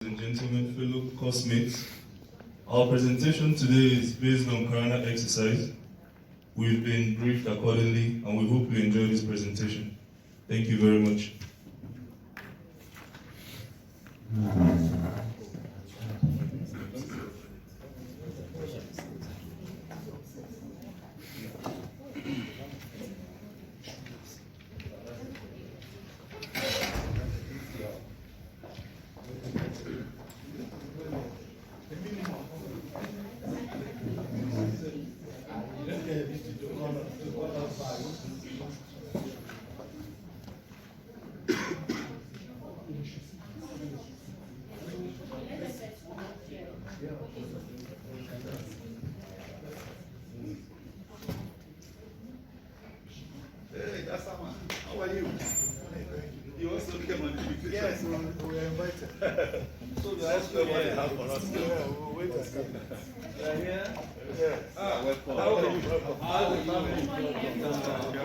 And gentlemen, fellow classmates, our presentation today is based on Carana Exercise. We've been briefed accordingly and we hope you enjoy this presentation. Thank you very much. Hey, that's someone. How are you? You also came on the invitation. Yes, we were invited. So that's what they have for us. Yeah, we'll wait and see. Here? Yes. Welcome. How are you?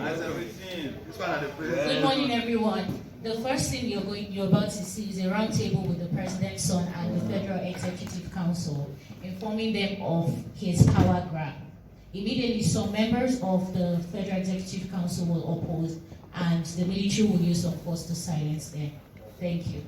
How's everything? This one at the place. Good morning, everyone. The first thing you're about to see is a roundtable with the President's son and the Federal Executive Council, informing them of his power grab. Immediately, some members of the Federal Executive Council will oppose, and the military will use some force to silence them. Thank you.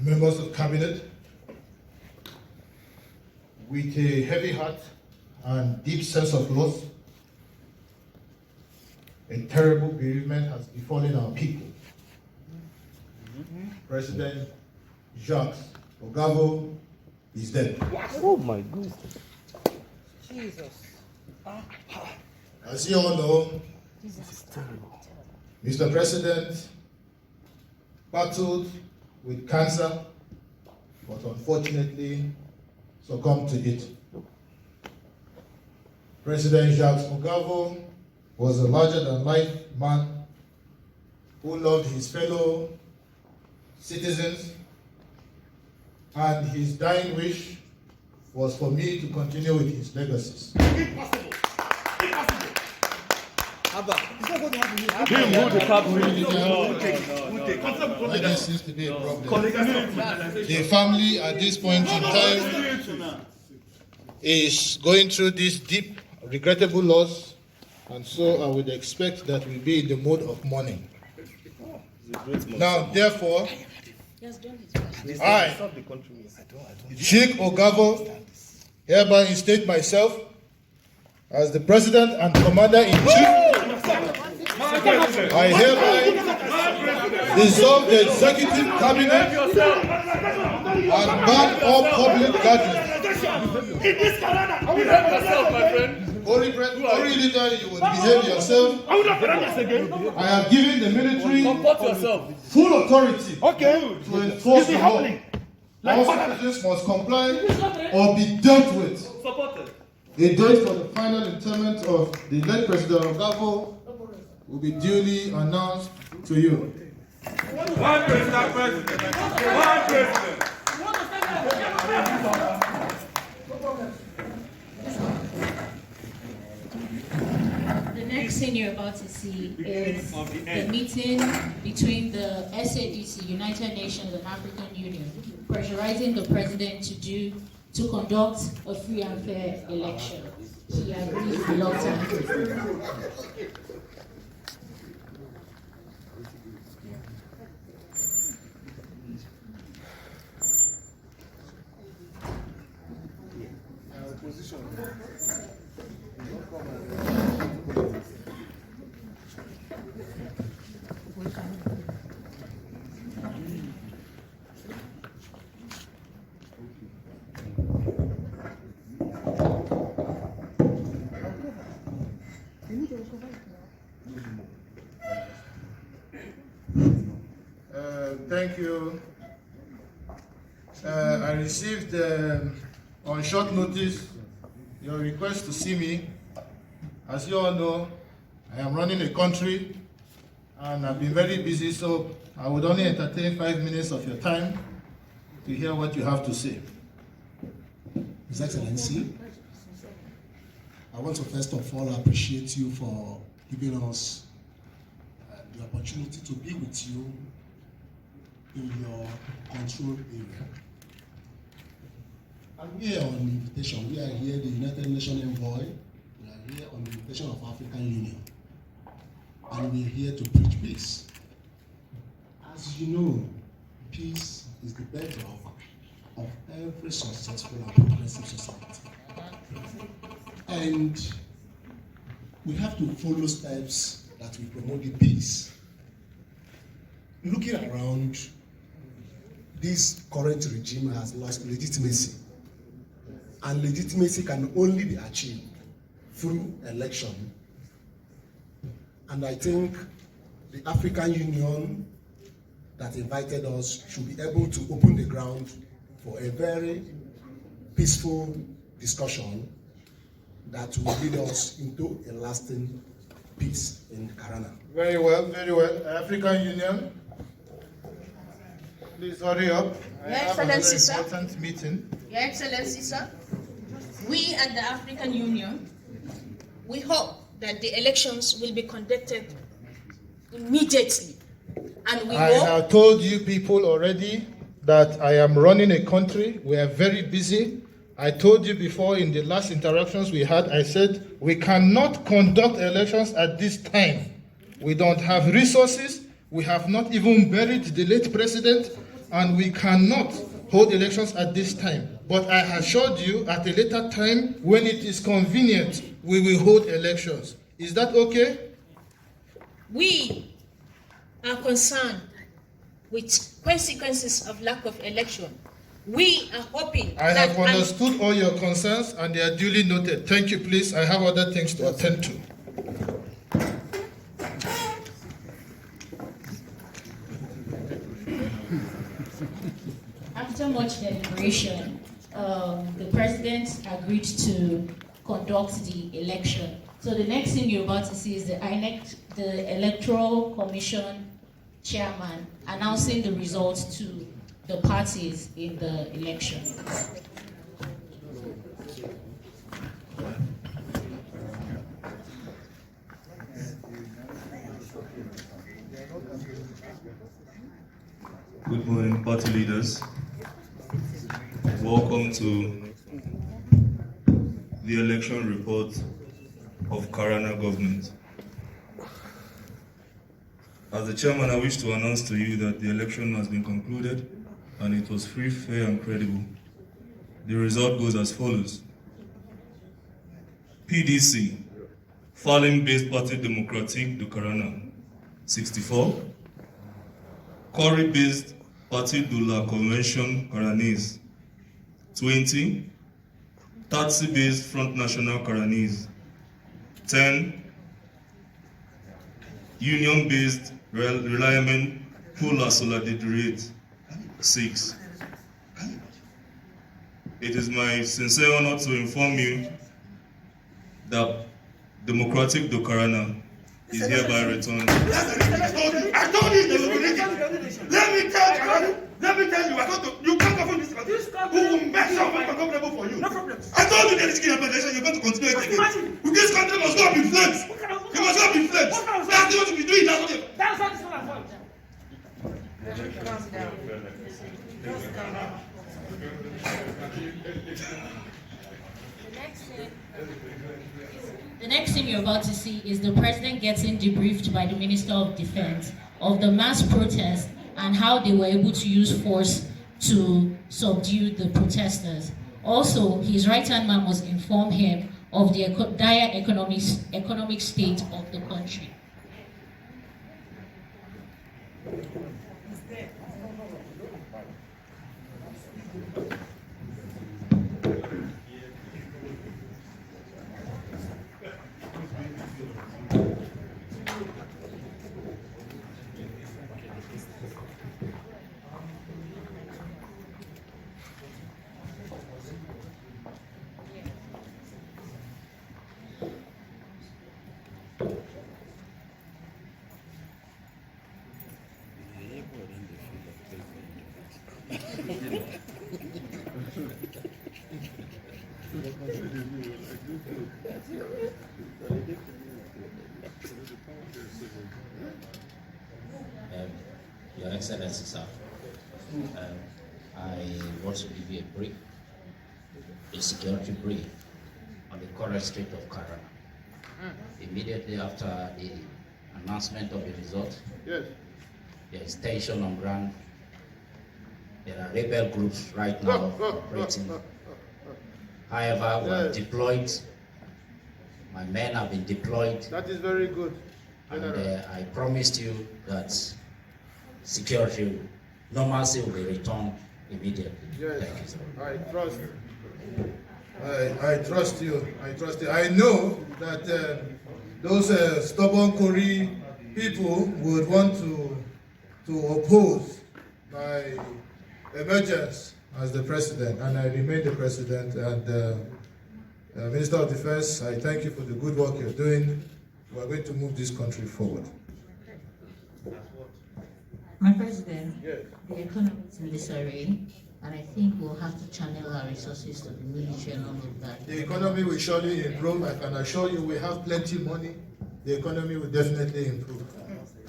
Members of Cabinet, with a heavy heart and deep sense of loss, a terrible bereavement has befallen our people. President Jacques Ogavo is dead. Oh my goodness. Jesus. As you all know, This is terrible. Mr. President battled with cancer, but unfortunately succumbed to it. President Jacques Ogavo was a larger-than-life man who loved his fellow citizens, and his dying wish was for me to continue with his legacies. Impossible. Abba, it's not going to happen. There seems to be a problem. The family at this point in time is going through this deep, regrettable loss, and so I would expect that we'll be in the mode of mourning. Now, therefore, I, Sheikh Ogavo, hereby instate myself as the President and Commander-in-Chief. I hereby dissolve the Executive Cabinet and ban all public gatherings. Holy leader, you will behave yourself. I have given the military full authority to enforce the law. All citizens must comply or be dealt with. A date for the final interment of the late President Ogavo will be duly announced to you. One president. One president. The next thing you're about to see is the meeting between the SADC, United Nations and African Union, pressurizing the president to conduct a free and fair election. He agreed reluctantly. Thank you. I received on short notice your request to see me. As you all know, I am running a country and I've been very busy, so I would only entertain 5 minutes of your time to hear what you have to say. His Excellency, I want to first of all appreciate you for giving us the opportunity to be with you in your control area. And we are on the invitation. We are here, the United Nations envoy. We are here on the invitation of African Union. And we are here to preach peace. As you know, peace is the bedrock of every successful and progressive society. And we have to follow steps that will promote the peace. Looking around, this current regime has lost legitimacy. And legitimacy can only be achieved through election. And I think the African Union that invited us should be able to open the ground for a very peaceful discussion that will lead us into a lasting peace in Carana. Very well, very well. African Union, please hurry up. I Your have a very Excellency, sir. important meeting. Your Excellency, sir, we at the African Union, we hope that the elections will be conducted immediately. And we I hope have told you people already that I am running a country. We are very busy. I told you before in the last interactions we had, I said we cannot conduct elections at this time. We don't have resources. We have not even buried the late president, and we cannot hold elections at this time. But I assured you at a later time, when it is convenient, we will hold elections. Is that okay? we are concerned with consequences of lack of election. We are hoping I that have understood all your concerns and they are duly noted. Thank you, please. I have other things to attend to. After much deliberation, the president agreed to conduct the election. So the next thing you're about to see is the INEC, the Electoral Commission chairman, announcing the results to the parties in the election. Good morning, party leaders. Welcome to the election report of Carana government. As the chairman, I wish to announce to you that the election has been concluded and it was free, fair, and credible. The result goes as follows. PDC, Falling-based Parti Démocratique de Carana, 64. Corée-based Parti de la Convention Caranese, 20. Tatsi-based Front National Caranese, 10. Union-based Reliement pour la Solidarité, 6. It is my sincere honor to inform you that Democratic do Carana is hereby returned. I told you they will be ready. Let me tell you, you can't govern this country. Who will make something uncomfortable for you? No problem. I told you there is a election, you're going to continue it again. This country must not be influenced. It must not be influenced. That's what you be doing. That's what you. that's not this one as well. The next thing you're about to see is the president getting debriefed by the Minister of Defense of the mass protest and how they were able to use force to subdue the protesters. Also, his right-hand man must inform him of the dire economic state of the country. Your Excellency, sir, I want to give you a security brief on the current state of Carana. Immediately after the announcement of the result, Yes. there is tension on ground. There are rebel groups right now operating. However, we have deployed. My men have been deployed. That is very good. And I promised you that security, normalcy will be returned immediately. Yes. Thank you, sir. I trust. I trust you. I trust you. I know that those stubborn Kori people would want to oppose my emergence as the president, and I remain the president. And Minister of Defense, I thank you for the good work you're doing. We are going to move this country forward. My President, Yes. the economy is in disarray, and I think we'll have to channel our resources to the military and all of that. The economy will surely improve. I can assure you we have plenty of money. The economy will definitely improve.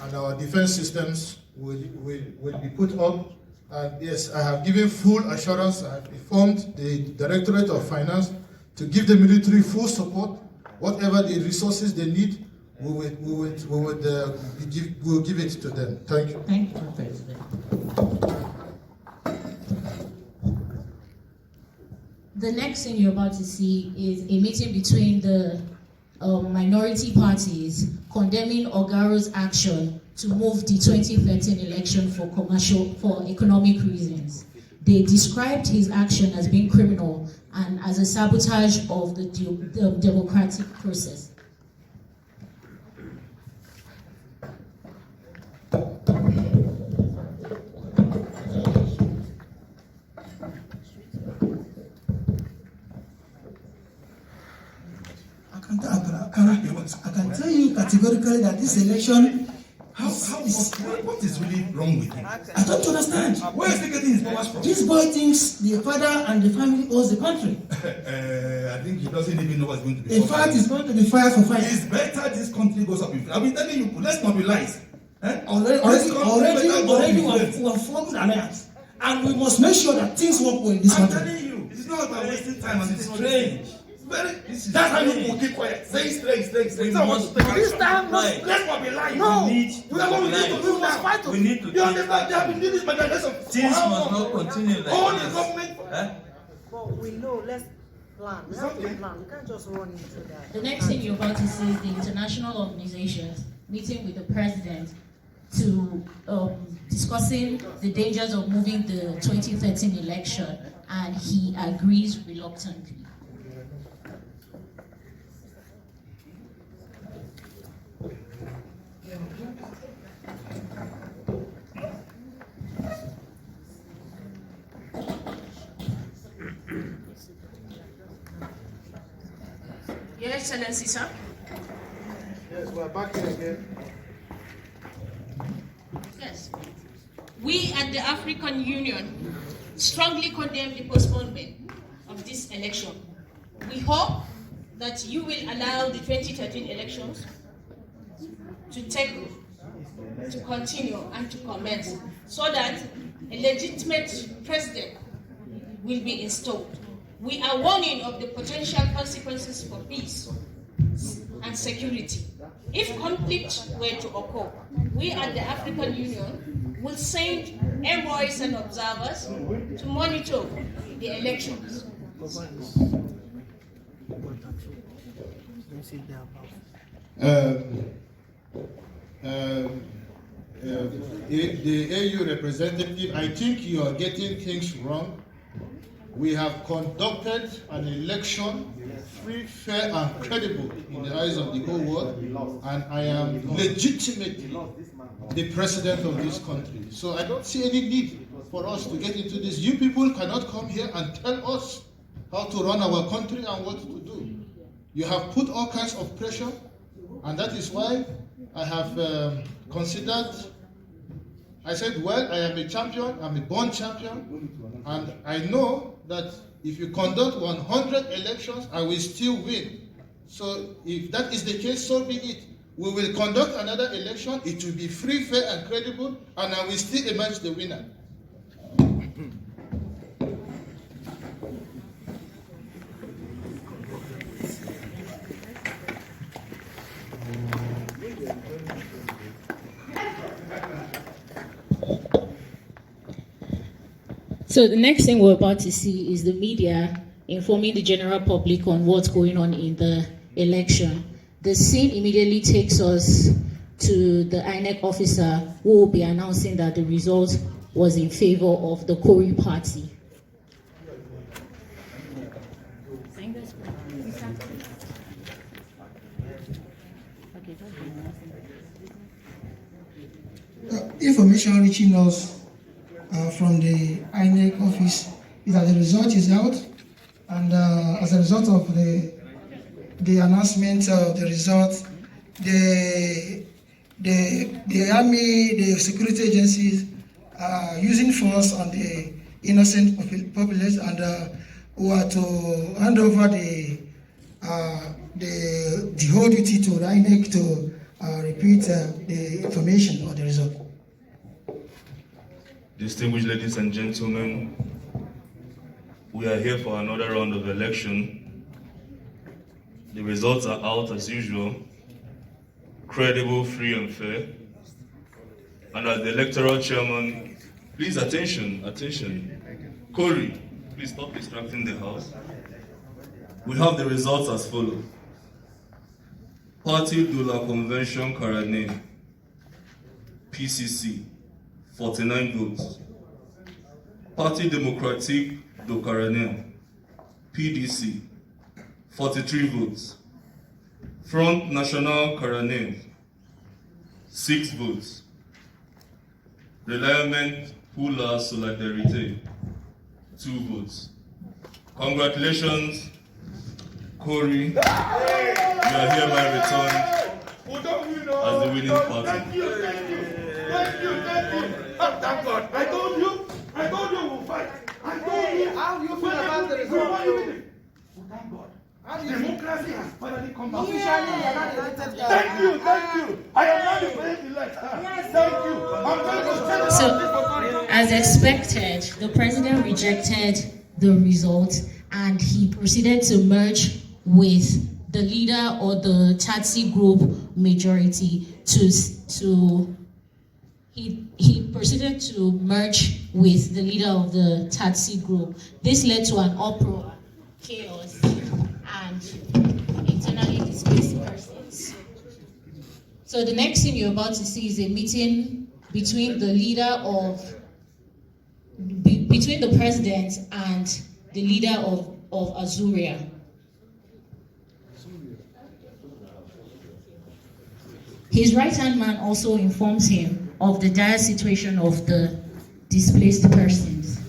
And our defense systems will be put up. And yes, I have given full assurance. I have informed the Directorate of Finance to give the military full support. Whatever the resources they need, we will give it to them. Thank you. Thank you, President. The next thing you're about to see is a meeting between the minority parties condemning Ogaro's action to move the 2013 election for economic reasons. They described his action as being criminal and as a sabotage of the democratic process. I can tell you categorically that this election what is really wrong with him? I don't understand. Where is he getting his powers from? This boy thinks the father and the family owns the country. I think he doesn't even know what's going to be. In fact, he's going to be fired for fire. It's better this country goes up in flames. I've been telling you, let's mobilize. Already we have formed an alliance. And we must make sure that things work well in this country. I'm telling you, it's not about wasting time and it's strange. That's how you will keep quiet. Say strange. This time, Let's mobilize. No. We are going to do now. We need to You understand? They have been doing this mobilization. Things must not continue like all this. the government. But we know, let's plan. We have to plan. We can't just run into that. The next thing you're about to see is the international organizations meeting with the president to discussing the dangers of moving the 2013 election, and he agrees reluctantly. Your Excellency, sir. Yes, we're back here again. Yes. We at the African Union strongly condemn the postponement of this election. We hope that you will allow the 2013 elections to continue and to commence so that a legitimate president will be installed. We are warning of the potential consequences for peace and security. If conflict were to occur, we at the African Union will send envoys and observers to monitor the elections. The AU representative, I think you are getting things wrong. We have conducted an election free, fair, and credible in the eyes of the whole world, and I am legitimately the president of this country. So I don't see any need for us to get into this. You people cannot come here and tell us how to run our country and what to do. You have put all kinds of pressure, and that is why I have considered I said, well, I am a champion, I'm a born champion, and I know that if you conduct 100 elections, I will still win. So if that is the case, so be it. We will conduct another election, it will be free, fair, and credible, and I will still emerge the winner. So the next thing we're about to see is the media informing the general public on what's going on in the election. The scene immediately takes us to the INEC officer who will be announcing that the result was in favor of the Kori party. Information reaching us from the INEC office is that the result is out, and as a result of the announcement of the result, the army, the security agencies are using force on the innocent populace, and who are to hand over the whole duty to the INEC to repeat the information of the result. Distinguished ladies and gentlemen, we are here for another round of election. The results are out as usual, credible, free and fair. And as the electoral chairman, please attention. Kori, please stop distracting the house. We have the results as follows. Party de la Convention Carana, PCC, 49 votes. Parti Démocratique du Carana, PDC, 43 votes. Front National Carana, 6 votes. Reliement pour la Solidarité, 2 votes. Congratulations, Kori. You are hereby returned as the winning party. Thank you. Thank God. I told you we'll fight. I told you. How do you feel about the result? Thank God. Democracy has finally come back. Thank you. I am not the president-elect. Thank you. I'm going to tell you. So, as expected, the president rejected the result and he proceeded to merge with the leader or the Tatsi group majority he proceeded to merge with the leader of the Tatsi group. This led to an uproar, chaos, and internally displaced persons. So the next thing you're about to see is a meeting between the between the president and the leader of Azuria. His right-hand man also informs him of the dire situation of the displaced persons.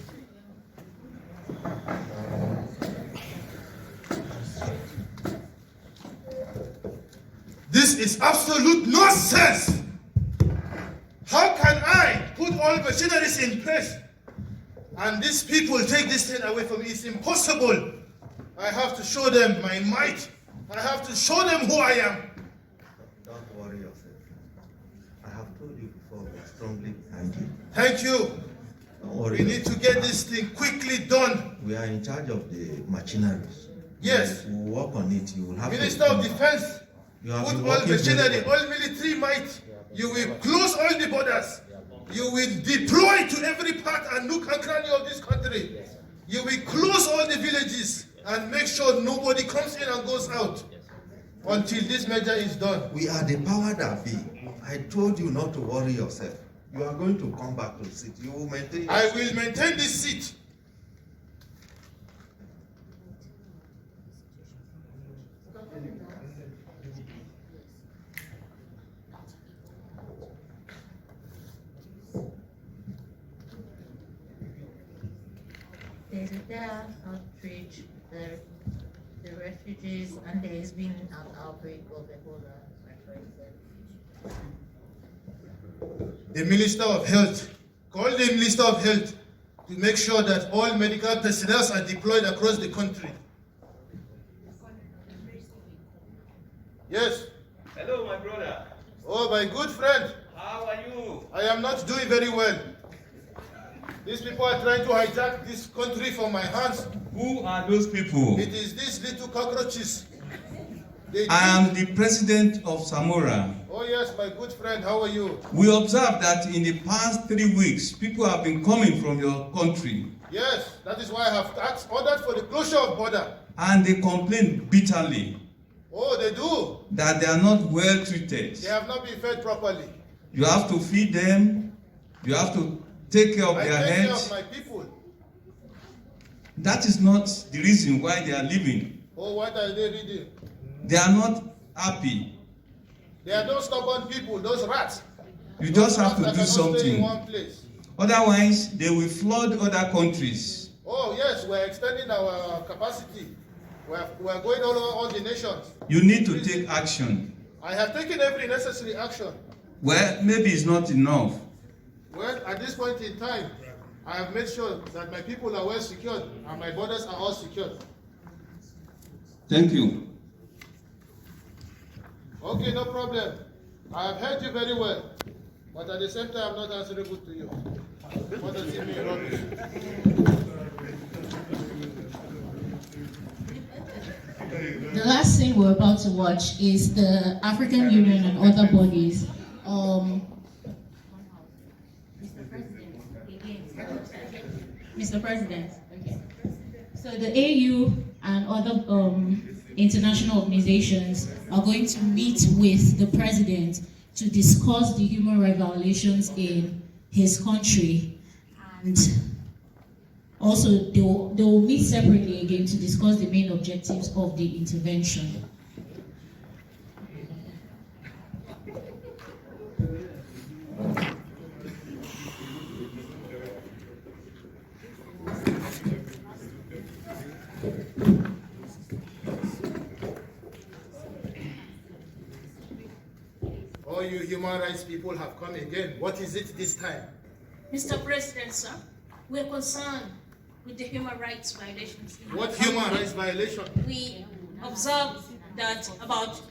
This is absolute nonsense! How can I put all machineries in place and these people take this thing away from me? It's impossible. I have to show them my might. I have to show them who I am. Don't worry yourself. I have told you before, we are strongly behind you. Thank you. Don't worry. We need to get this thing quickly done. We are in charge of the machineries. Yes. We will work on it. You will have Minister of Defense, you have put been all working machinery, all military might. You will close all the borders. You will deploy to every part and nook and cranny of this country. You will close all the villages and make sure nobody comes in and goes out until this measure is done. We are the power that be. I told you not to worry yourself. You are going to come back to the seat. You will maintain. I will maintain this seat. There's a dire outrage, the refugees, and there has been an outbreak of Ebola. the Minister of Health, call the Minister of Health to make sure that all medical personnel are deployed across the country. Yes. Hello, my brother. Oh, my good friend. How are you? I am not doing very well. These people are trying to hijack this country from my hands. Who are those people? It is these little cockroaches. I am the president of Samora. Oh yes, my good friend, how are you? We observed that in the past 3 weeks, people have been coming from your country. Yes, that is why I have ordered for the closure of border. And they complain bitterly. Oh, they do? That they are not well treated. They have not been fed properly. You have to feed them. You have to take care of their I take care health. of my people. That is not the reason why they are leaving. Oh, what are they reading? They are not happy. They are those stubborn people, those rats. You just have to Rats do that cannot stay in something. one place. Otherwise, they will flood other countries. Oh yes, we're extending our capacity. We're going all over all the nations. You need to take action. I have taken every necessary action. Well, maybe it's not enough. Well, at this point in time, I have made sure that my people are well secured and my borders are all secured. Thank you. Okay, no problem. I have heard you very well, but at the same time, I'm not answerable to you. What does it mean, rubbish? The last thing we're about to watch is the African Union and other bodies. Mr. President, okay. So the AU and other international organizations are going to meet with the president to discuss the human rights violations in his country, and also they will meet separately again to discuss the main objectives of the intervention. All you human rights people have come again. What is it this time? Mr. President, sir, we're concerned with the human rights violations. What human rights violation? We observed that about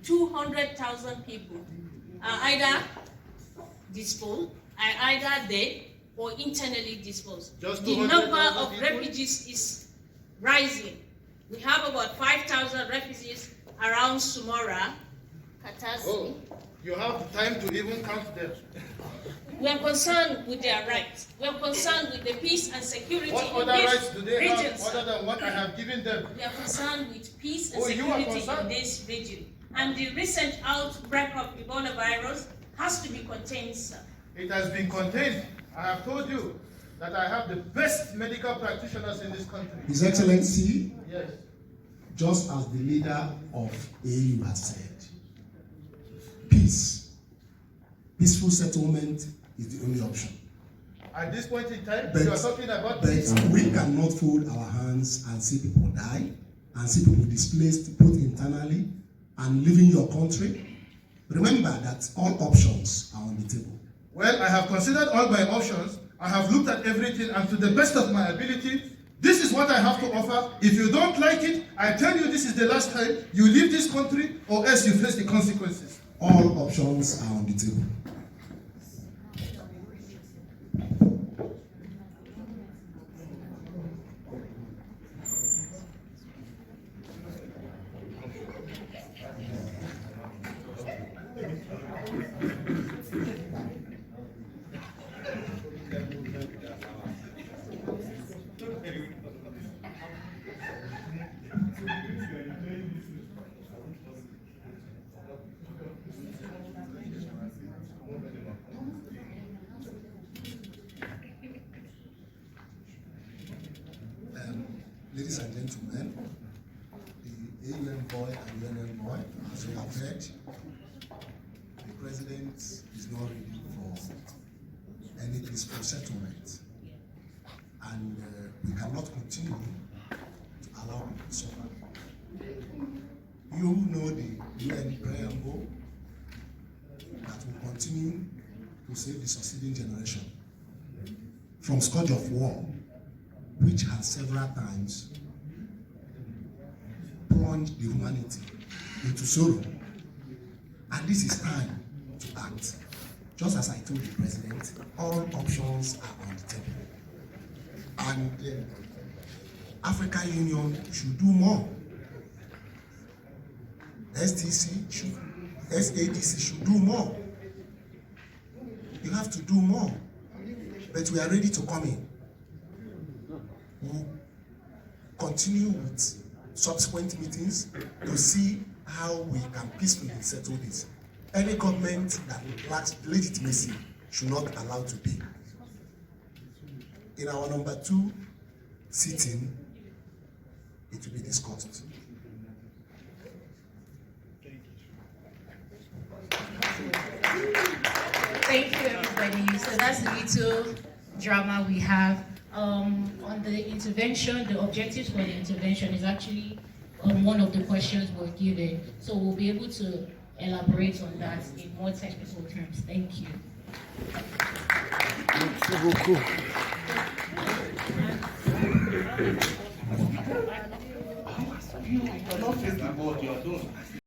200,000 people are either disposed, are either dead or internally disposed. Just the 200,000 number of people? refugees is rising. We have about 5,000 refugees around Sumora, Katasi. Oh, you have time to even count them. We are concerned with their rights. We are concerned with the peace and security What in other these rights do they regions. have other than what I have given them? We are concerned with peace and Oh, you are security in concerned? this region. And the recent outbreak of Ebola virus has to be contained, sir. It has been contained. I have told you that I have the best medical practitioners in this country. His Excellency, Yes. just as the leader of AU has said, peace, peaceful settlement is the only option. At this point in time, But- you are talking about But peace. we cannot fold our hands and see people die, and see people displaced both internally and leaving your country. Remember that all options are on the table. Well, I have considered all my options. I have looked at everything, and to the best of my ability, this is what I have to offer. If you don't like it, I tell you this is the last time you leave this country, or else you face the consequences. All options are on the table. Ladies and gentlemen, the AU envoy and UN envoy, as you have heard, the president is not ready for any peaceful settlement. And we cannot continue to allow people to suffer. You know the UN preamble that will continue to save the succeeding generation from scourge of war, which has several times plunged the humanity into sorrow. And this is time to act. Just as I told the president, all options are on the table. And the African Union should do more. SADC should do more. You have to do more. But we are ready to come in. We'll continue with subsequent meetings to see how we can peacefully settle this. Any government that lacks legitimacy should not be allowed to be. In our number 2 sitting, it will be discussed. Thank you, everybody. So that's a little drama we have. On the intervention, the objectives for the intervention is actually one of the questions we're given. So we'll be able to elaborate on that in more technical terms. Thank you. You cannot face the board, you are done.